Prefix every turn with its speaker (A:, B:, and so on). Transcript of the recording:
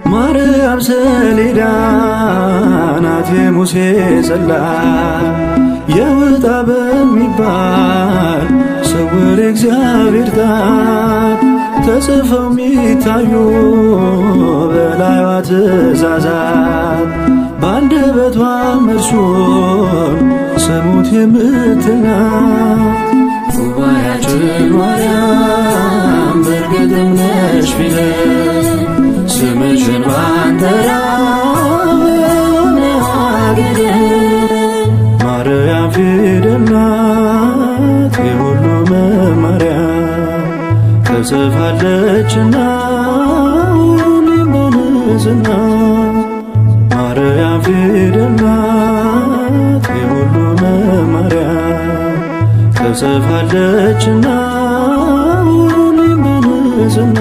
A: ማርያም ሰሌዳ ናት የሙሴ ጽላት የውጣ በሚባል ስውር እግዚአብሔር ጣት ተጽፈው ሚታዩ በላይዋ ትእዛዛት በአንደበቷም እርሱን ስሙት የምትላት ጉባኤያችን ማርያም በእርግጥም ነሽ ፊደል ስምሽን ባንጠራ በሆነ አገር ማርያም ፊደል ናት የሁሉ መማሪያ ተጽፋለችና ሁሌም በንጽሕና ማርያም ፊደል ናት የሁሉ መማሪያ ተጽፋለችና ሁሌም በንጽሕና